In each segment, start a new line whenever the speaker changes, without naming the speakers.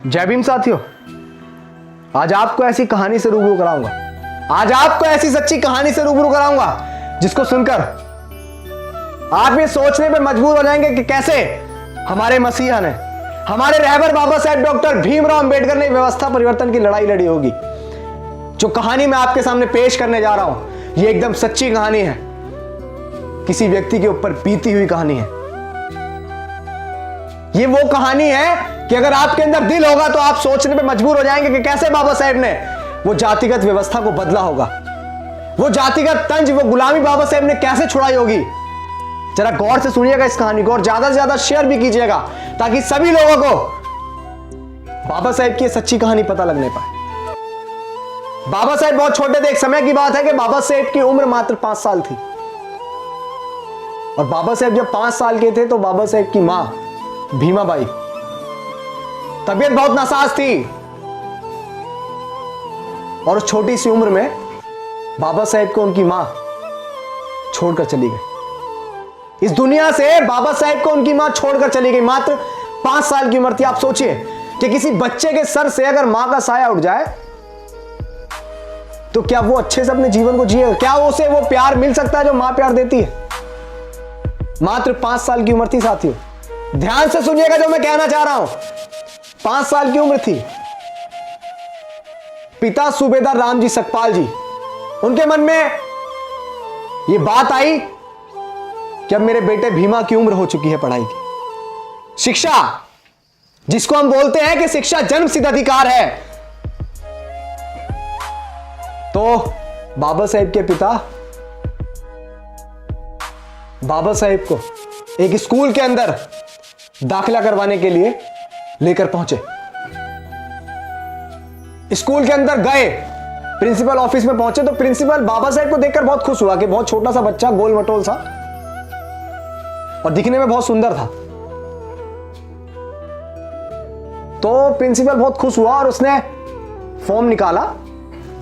जय भीम साथियों, आज आपको ऐसी कहानी से रूबरू कराऊंगा। आज आपको ऐसी सच्ची कहानी से रूबरू कराऊंगा जिसको सुनकर आप ये सोचने पे मजबूर हो जाएंगे कि कैसे हमारे मसीहा ने, हमारे रहबर बाबा साहेब डॉक्टर भीमराव अंबेडकर ने व्यवस्था परिवर्तन की लड़ाई लड़ी होगी। जो कहानी मैं आपके सामने पेश करने जा रहा हूं, ये एकदम सच्ची कहानी है, किसी व्यक्ति के ऊपर बीती हुई कहानी है। ये वो कहानी है कि अगर आपके अंदर दिल होगा तो आप सोचने पे मजबूर हो जाएंगे कि कैसे बाबा साहेब ने वो जातिगत व्यवस्था को बदला होगा, वो जातिगत तंज, वो गुलामी बाबा साहेब ने कैसे छुड़ाई होगी। जरा गौर से सुनिएगा इस कहानी को और ज्यादा से ज्यादा शेयर भी कीजिएगा ताकि सभी लोगों को बाबा साहेब की सच्ची कहानी पता लगने पाए। बाबा साहेब बहुत छोटे थे। एक समय की बात है कि बाबा साहेब की उम्र मात्र 5 साल थी और बाबा साहेब जब 5 साल के थे तो बाबा साहेब की मां भीमाबाई तबीयत बहुत नासाज थी और उस छोटी सी उम्र में बाबा साहेब को उनकी मां छोड़कर चली गई। इस दुनिया से बाबा साहेब को उनकी मां छोड़कर चली गई। मात्र 5 साल की उम्र थी। आप सोचिए कि किसी बच्चे के सर से अगर मां का साया उठ जाए तो क्या वो अच्छे से अपने जीवन को जिएगा? क्या उसे वो प्यार मिल सकता है जो मां प्यार देती है? मात्र 5 साल की उम्र थी साथियों। ध्यान से सुनिएगा जो मैं कहना चाह रहा हूं। 5 साल की उम्र थी। पिता सूबेदार रामजी सकपाल जी, उनके मन में यह बात आई कि अब मेरे बेटे भीमा की उम्र हो चुकी है पढ़ाई की। शिक्षा, जिसको हम बोलते हैं कि शिक्षा जन्म सिद्ध अधिकार है, तो बाबा साहेब के पिता बाबा साहेब को एक स्कूल के अंदर दाखिला करवाने के लिए लेकर पहुंचे। स्कूल के अंदर गए, प्रिंसिपल ऑफिस में पहुंचे तो प्रिंसिपल बाबा साहेब को देखकर बहुत खुश हुआ कि बहुत छोटा सा बच्चा, गोल मटोल सा और दिखने में बहुत सुंदर था। तो प्रिंसिपल बहुत खुश हुआ और उसने फॉर्म निकाला,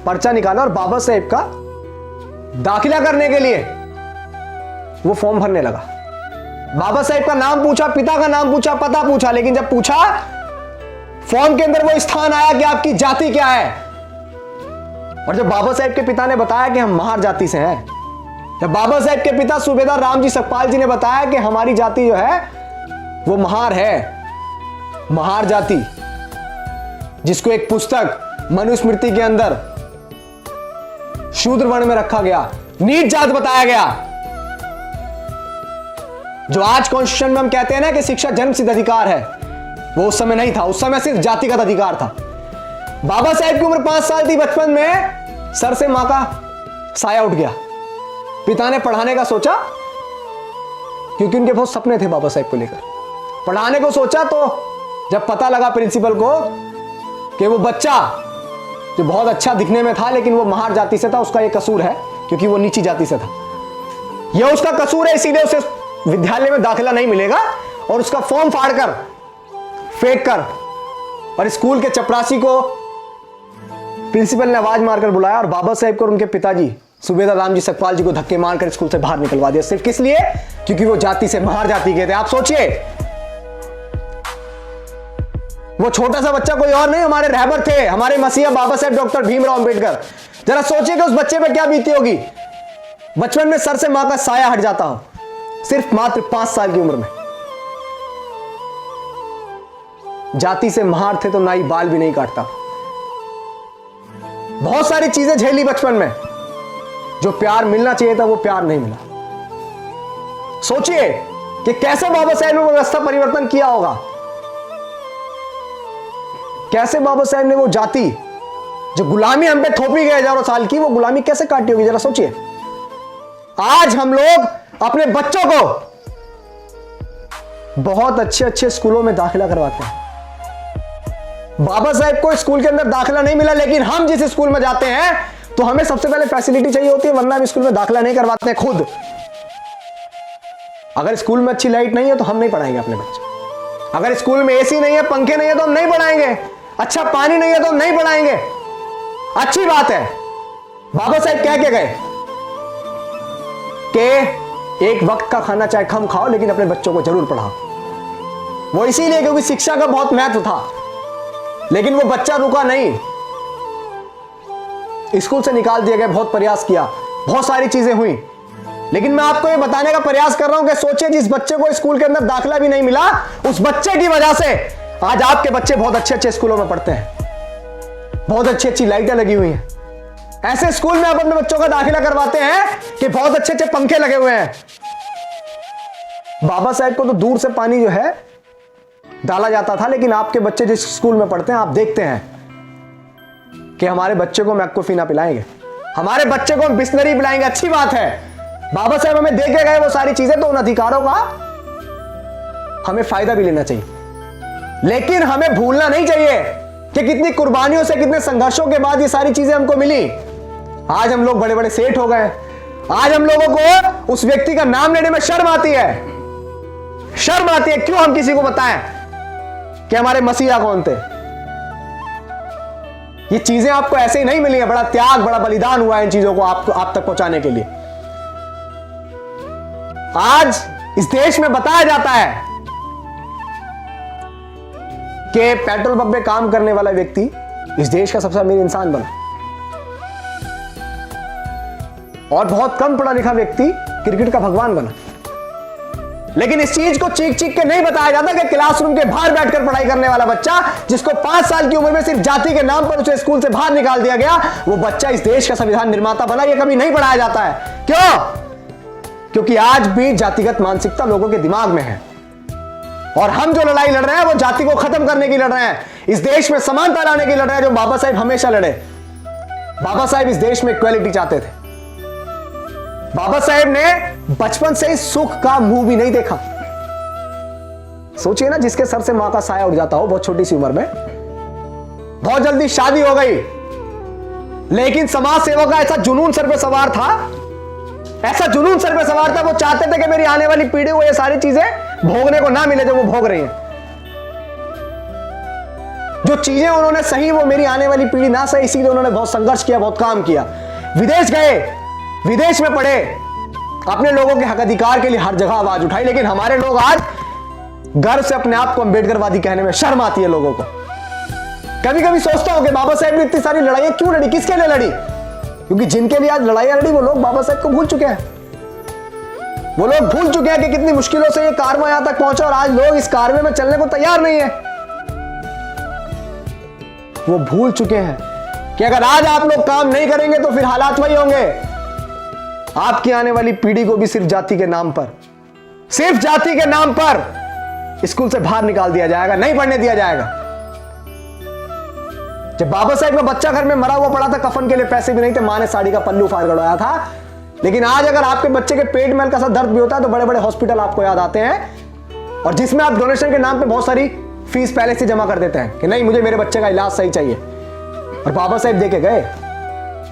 पर्चा निकाला और बाबा साहेब का दाखिला करने के लिए वो फॉर्म भरने लगा। बाबा साहेब का नाम पूछा, पिता का नाम पूछा, पता पूछा, लेकिन जब पूछा फॉर्म के अंदर वो स्थान आया कि आपकी जाति क्या है, और जब बाबा साहेब के पिता ने बताया कि हम महार जाति से हैं, जब बाबा साहेब के पिता सूबेदार रामजी सकपाल जी ने बताया कि हमारी जाति जो है वो महार है, महार जाति, जिसको एक पुस्तक मनुस्मृति के अंदर शूद्र वर्ण में रखा गया, नीच जात बताया गया, जो आज कॉन्स्टिट्यूशन में हम कहते हैं ना कि शिक्षा जन्म सिद्ध अधिकार है, वो उस समय नहीं था। उस समय सिर्फ जातिगत अधिकार था। बाबा साहेब की उम्र 5 साल थी। बचपन में सर से मां का साया उठ गया। पिता ने पढ़ाने का सोचा, क्योंकि उनके बहुत सपने थे बाबा साहेब को लेकर। पढ़ाने को सोचा तो जब पता लगा प्रिंसिपल को कि वो बच्चा जो बहुत अच्छा दिखने में था लेकिन वो महार जाति से था, उसका ये कसूर है क्योंकि वो नीची जाति से था, ये उसका कसूर है, इसीलिए उसे विद्यालय में दाखिला नहीं मिलेगा, और उसका फॉर्म फाड़कर, फेंक कर और स्कूल के चपरासी को प्रिंसिपल ने आवाज मारकर बुलाया और बाबा साहेब को और उनके पिताजी सूबेदार रामजी सकपाल जी को धक्के मारकर स्कूल से बाहर निकलवा दिया। सिर्फ किस लिए? क्योंकि वो जाति से महार जाति के थे। आप सोचिए, वो छोटा सा बच्चा कोई और नहीं, हमारे रहबर थे, हमारे मसीहा बाबा साहेब डॉक्टर भीमराव अंबेडकर। जरा सोचिए कि उस बच्चे पे क्या बीती होगी। बचपन में सर से मां का साया हट जाता हो, सिर्फ मात्र 5 साल की उम्र में। जाति से महार थे तो नाई बाल भी नहीं काटता। बहुत सारी चीजें झेली बचपन में, जो प्यार मिलना चाहिए था वो प्यार नहीं मिला। सोचिए कि कैसे बाबा साहेब ने व्यवस्था परिवर्तन किया होगा, कैसे बाबा साहेब ने वो जाति जो गुलामी हम पे थोपी गई हजारों साल की, वो गुलामी कैसे काटी होगी। जरा सोचिए। आज हम लोग अपने बच्चों को बहुत अच्छे अच्छे स्कूलों में दाखिला करवाते हैं। बाबा साहेब को स्कूल के अंदर दाखिला नहीं मिला, लेकिन हम जिस स्कूल में जाते हैं तो हमें सबसे पहले फैसिलिटी चाहिए होती है, वरना हम स्कूल में दाखिला नहीं करवाते हैं खुद। अगर स्कूल में अच्छी लाइट नहीं है तो हम नहीं पढ़ाएंगे अपने बच्चे। अगर स्कूल में एसी नहीं है, पंखे नहीं है तो हम नहीं पढ़ाएंगे। अच्छा पानी नहीं है तो हम नहीं पढ़ाएंगे। अच्छी बात है, बाबा साहेब कह के गए कि एक वक्त का खाना चाहे कम खाओ लेकिन अपने बच्चों को जरूर पढ़ाओ। वो इसीलिए क्योंकि शिक्षा का बहुत महत्व था। लेकिन वो बच्चा रुका नहीं, स्कूल से निकाल दिया गया, बहुत प्रयास किया, बहुत सारी चीजें हुई। लेकिन मैं आपको ये बताने का प्रयास कर रहा हूं कि सोचिए, जिस बच्चे को स्कूल के अंदर दाखिला भी नहीं मिला, उस बच्चे की वजह से आज आपके बच्चे बहुत अच्छे अच्छे स्कूलों में पढ़ते हैं, बहुत अच्छी अच्छी लाइटें लगी हुई हैं। ऐसे स्कूल में आप अपने बच्चों का दाखिला करवाते हैं कि बहुत अच्छे अच्छे पंखे लगे हुए हैं। बाबा साहेब को तो दूर से पानी जो है डाला जाता था, लेकिन आपके बच्चे जिस स्कूल में पढ़ते हैं, आप देखते हैं कि हमारे बच्चे को हम एक्वाफिना पिलाएंगे, हमारे बच्चे को हम बिस्लरी पिलाएंगे। अच्छी बात है, बाबा साहेब हमें दे के गए वो सारी चीजें, तो उन अधिकारों का हमें फायदा भी लेना चाहिए। लेकिन हमें भूलना नहीं चाहिए कि कितनी कुर्बानियों से, कितने संघर्षों के बाद ये सारी चीजें हमको मिली। आज हम लोग बड़े बड़े सेठ हो गए। आज हम लोगों को उस व्यक्ति का नाम लेने में शर्म आती है, शर्म आती है। क्यों हम किसी को बताएं कि हमारे मसीहा कौन थे? ये चीजें आपको ऐसे ही नहीं मिली है, बड़ा त्याग, बड़ा बलिदान हुआ है इन चीजों को आप तक पहुंचाने के लिए। आज इस देश में बताया जाता है कि पेट्रोल पंप पे काम करने वाला व्यक्ति इस देश का सबसे अमीर इंसान बना, और बहुत कम पढ़ा लिखा व्यक्ति क्रिकेट का भगवान बना। लेकिन इस चीज को चीख चीख के नहीं बताया जाता कि क्लासरूम के बाहर बैठकर पढ़ाई करने वाला बच्चा, जिसको 5 साल की उम्र में सिर्फ जाति के नाम पर उसे स्कूल से बाहर निकाल दिया गया, वो बच्चा इस देश का संविधान निर्माता बना, ये कभी नहीं पढ़ाया जाता है। क्यों? क्योंकि आज भी जातिगत मानसिकता लोगों के दिमाग में है, और हम जो लड़ाई लड़ रहे हैं वो जाति को खत्म करने की लड़ रहे हैं, इस देश में समानता लाने की लड़ रहे हैं, जो बाबा साहेब हमेशा लड़े। बाबा साहेब इस देश में इक्वालिटी चाहते थे। बाबा साहेब ने बचपन से ही सुख का मुंह भी नहीं देखा। सोचिए ना, जिसके सर से मां का साया उड़ जाता हो बहुत छोटी सी उम्र में, बहुत जल्दी शादी हो गई, लेकिन समाज सेवा का ऐसा जुनून सर पे सवार था, ऐसा जुनून सर पे सवार था, वो चाहते थे कि मेरी आने वाली पीढ़ी को ये सारी चीजें भोगने को ना मिले जो वो भोग रही हैं। जो चीजें उन्होंने सही, वो मेरी आने वाली पीढ़ी ना सही, इसीलिए उन्होंने बहुत संघर्ष किया, बहुत काम किया। विदेश गए, विदेश में पढ़े, अपने लोगों के हक अधिकार के लिए हर जगह आवाज उठाई। लेकिन हमारे लोग आज गर्व से अपने आप को अम्बेडकरवादी कहने में शर्म आती है लोगों को। कभी कभी सोचता हूं कि बाबा साहेब ने इतनी सारी लड़ाइयां क्यों लड़ी, किसके लिए लड़ी? क्योंकि जिनके लिए आज लड़ाइयां लड़ी, वो लोग बाबा साहेब को भूल चुके हैं। वो लोग भूल चुके हैं कि कितनी मुश्किलों से ये कारवां यहां तक पहुंचा, और आज लोग इस कारवां में चलने को तैयार नहीं है। वो भूल चुके हैं कि अगर आज आप लोग काम नहीं करेंगे तो फिर हालात वही होंगे। आपकी आने वाली पीढ़ी को भी सिर्फ जाति के नाम पर, सिर्फ जाति के नाम पर स्कूल से बाहर निकाल दिया जाएगा, नहीं पढ़ने दिया जाएगा। जब बाबा साहेब का बच्चा घर में मरा हुआ पड़ा था, कफन के लिए पैसे भी नहीं थे, मां ने साड़ी का पल्लू फाड़ गड़वाया था। लेकिन आज अगर आपके बच्चे के पेट में हल्का सा दर्द भी होता है तो बड़े बड़े हॉस्पिटल आपको याद आते हैं, और जिसमें आप डोनेशन के नाम पे बहुत सारी फीस पहले से जमा कर देते हैं कि नहीं, मुझे मेरे बच्चे का इलाज सही चाहिए, और बाबा साहेब दे के गए।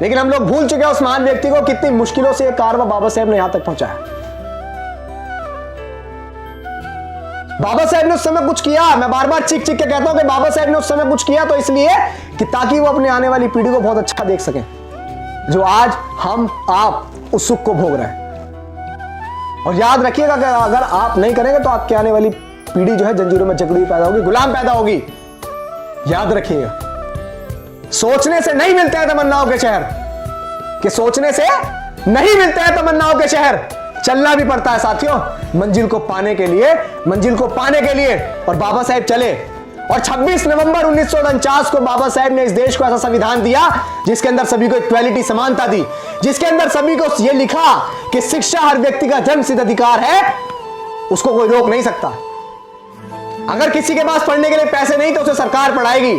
लेकिन हम लोग भूल चुके हैं उस महान व्यक्ति को, कितनी मुश्किलों से ये कारवां बाबा साहेब ने यहां तक पहुंचाया। बाबा साहेब ने उस समय कुछ किया। मैं बार बार चीख चीख के कहता हूं कि बाबा साहेब ने उस समय कुछ किया, तो इसलिए कि ताकि वो अपने आने वाली पीढ़ी को बहुत अच्छा देख सकें, जो आज हम आप उस सुख को भोग रहे हैं। और याद रखिएगा कि अगर आप नहीं करेंगे तो आपकी आने वाली पीढ़ी जो है जंजीरों में जकड़ी पैदा होगी, गुलाम पैदा होगी। याद रखिएगा, सोचने से नहीं मिलते हैं तमन्नाओं के शहर, कि सोचने से नहीं मिलते हैं तमन्नाओं के शहर, चलना भी पड़ता है साथियों मंजिल को पाने के लिए, मंजिल को पाने के लिए। और बाबा साहेब चले, और 26 नवंबर 1949 को बाबा साहेब ने इस देश को ऐसा संविधान दिया जिसके अंदर सभी को इक्वालिटी, समानता दी, जिसके अंदर सभी को यह लिखा कि शिक्षा हर व्यक्ति का जन्मसिद्ध अधिकार है, उसको कोई रोक नहीं सकता। अगर किसी के पास पढ़ने के लिए पैसे नहीं तो उसे सरकार पढ़ाएगी,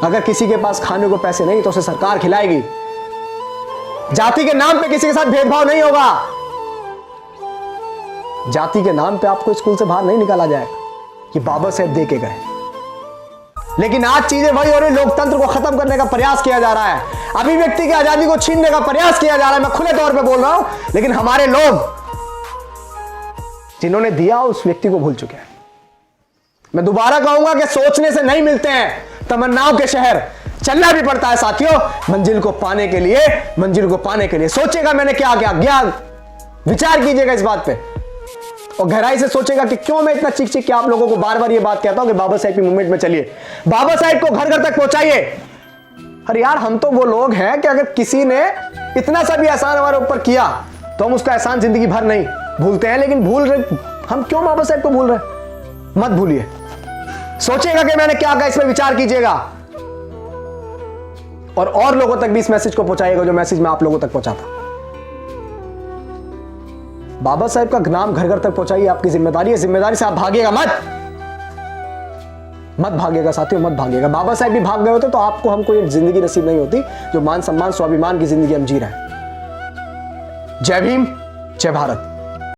अगर किसी के पास खाने को पैसे नहीं तो उसे सरकार खिलाएगी। जाति के नाम पे किसी के साथ भेदभाव नहीं होगा, जाति के नाम पे आपको स्कूल से बाहर नहीं निकाला जाएगा, ये बाबा साहेब दे के गए। लेकिन आज चीजें वही हो रही, लोकतंत्र को खत्म करने का प्रयास किया जा रहा है, अभिव्यक्ति की आजादी को छीनने का प्रयास किया जा रहा है। मैं खुले तौर पे बोल रहा हूं, लेकिन हमारे लोग जिन्होंने दिया उस व्यक्ति को भूल चुके हैं। मैं दोबारा कहूंगा कि सोचने से नहीं मिलते हैं तमन्नाओं के शहर, चलना भी पड़ता है साथियों मंजिल को पाने के लिए, मंजिल को पाने के लिए। सोचेगा मैंने क्या क्या ज्ञान, विचार कीजिएगा इस बात पे, और गहराई से सोचेगा कि क्यों मैं इतना चीख चीख के आप लोगों को बार बार ये बात कहता हूं कि बाबा साहेब की मूवमेंट में चलिए, बाबा साहेब को घर घर तक पहुंचाइए। अरे यार, हम तो वो लोग हैं कि अगर किसी ने इतना सा भी एहसान हमारे ऊपर किया तो हम उसका एहसान जिंदगी भर नहीं भूलते हैं। लेकिन भूल रहे हम क्यों बाबा साहेब को भूल रहे? मत भूलिए। सोचिएगा कि मैंने क्या कहा, इसमें विचार कीजिएगा और लोगों तक भी इस मैसेज को पहुंचाइएगा जो मैसेज मैं आप लोगों तक पहुंचाता। बाबा साहेब का नाम घर घर तक पहुंचाइए, आपकी जिम्मेदारी है। जिम्मेदारी से आप भागिएगा मत भागिएगा साथियों, मत भागिएगा। बाबा साहेब भी भाग गए होते तो आपको हमको ये जिंदगी नसीब नहीं होती जो मान सम्मान स्वाभिमान की जिंदगी हम जी रहे हैं। जय भीम, जय भारत।